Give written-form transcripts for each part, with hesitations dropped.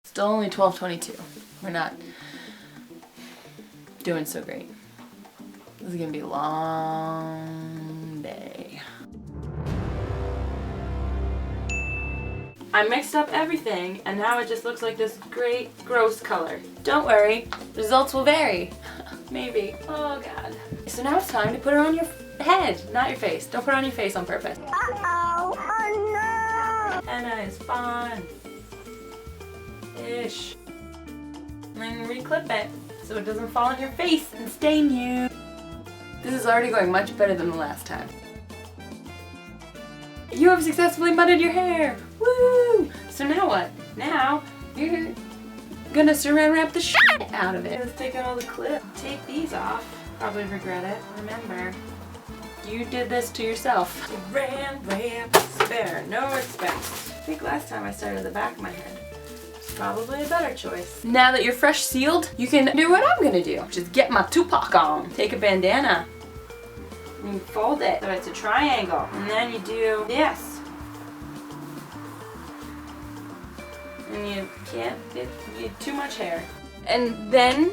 Still only 12:22. We're not doing so great. This is gonna be a long day. I mixed up everything and now it just looks like this great gross color. Don't worry, results will vary. Maybe. Oh god. So now it's time to put her on your head, not your face. Don't put it on your face on purpose. Uh-oh. Oh no. Henna is fun. Ish. And then reclip it so it doesn't fall on your face and stain you. This is already going much better than the last time. You have successfully mudded your hair! Woo! So now what? Now you're gonna saran wrap the shit out of it. Let's take out all the clips. Take these off. Probably regret it. Remember, you did this to yourself. Saran wrap, spare no expense. I think last time I started at the back of my head. It's probably a better choice. Now that you're fresh sealed, you can do what I'm gonna do, which is get my Tupac on. Take a bandana. And you fold it so it's a triangle. And then you do this. And you can't get too much hair. And then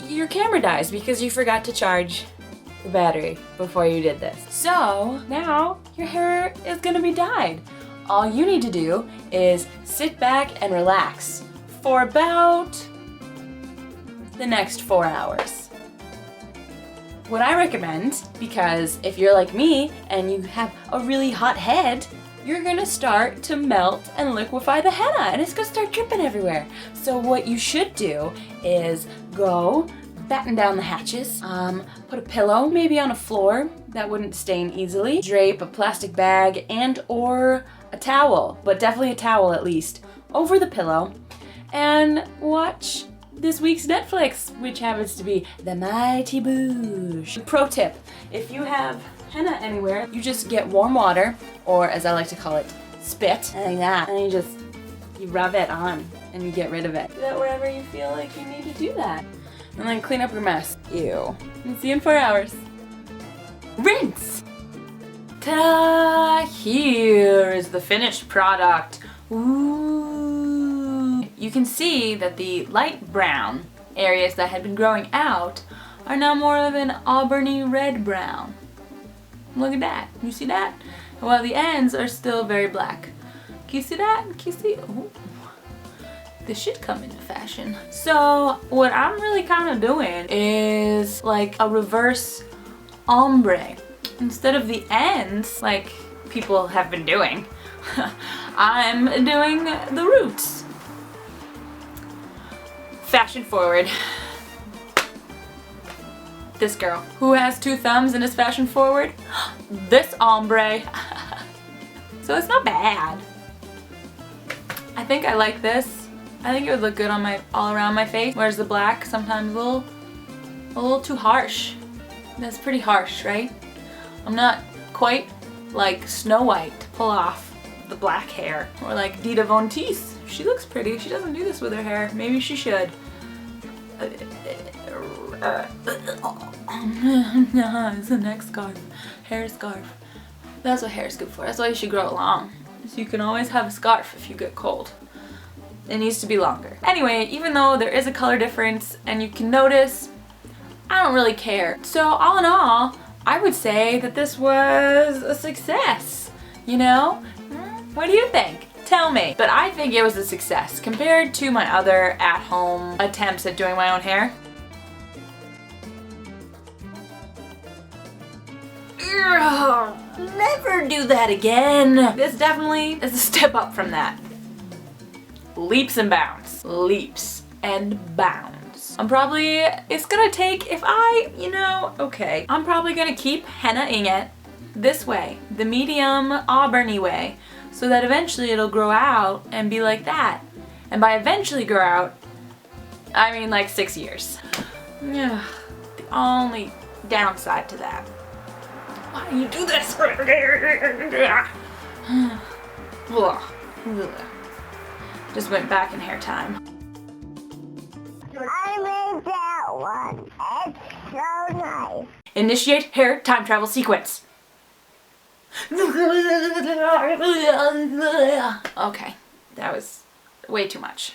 your camera dies because you forgot to charge the battery before you did this. So now your hair is gonna be dyed. All you need to do is sit back and relax for about the next 4 hours. What I recommend, because if you're like me and you have a really hot head, you're gonna start to melt and liquefy the henna and it's gonna start dripping everywhere. So what you should do is go batten down the hatches, put a pillow maybe on a floor that wouldn't stain easily, drape a plastic bag and or a towel, but definitely a towel at least, over the pillow and watch this week's Netflix, which happens to be The Mighty Boosh. Pro tip, if you have henna anywhere, you just get warm water, or as I like to call it, spit, like that, and you rub it on and you get rid of it. Do that wherever you feel like you need to do that. And then clean up your mess. Ew. And see you in 4 hours. Rinse! Ta-da! Here is the finished product. Ooh. You can see that the light brown areas that had been growing out are now more of an auburny red brown. Look at that. You see that? While the ends are still very black. Can you see that? Can you see? Ooh. This should come into fashion. So what I'm really kind of doing is like a reverse ombre. Instead of the ends, like people have been doing, I'm doing the roots. Fashion forward. This girl who has 2 thumbs and is fashion forward. This ombre. So it's not bad. I think I like this. I think it would look good on all around my face. Whereas the black sometimes a little too harsh. That's pretty harsh, right? I'm not quite like Snow White to pull off the black hair. Or like Dita Von Teese. She looks pretty. She doesn't do this with her hair. Maybe she should. It's the neck scarf. Hair scarf. That's what hair is good for. That's why you should grow it long. So you can always have a scarf if you get cold. It needs to be longer. Anyway, even though there is a color difference and you can notice, I don't really care. So all in all, I would say that this was a success. You know? What do you think? Tell me. But I think it was a success compared to my other at-home attempts at doing my own hair. Ugh, never do that again. This definitely is a step up from that. Leaps and bounds. Leaps and bounds. It's gonna take, I'm probably gonna keep henna-ing it this way, the medium auburny way, so that eventually it'll grow out and be like that. And by eventually grow out, I mean like 6 years. Yeah, the only downside to that. Why do you do this? Just went back in hair time. I made that one. It's so nice. Initiate hair time travel sequence. Okay, that was way too much.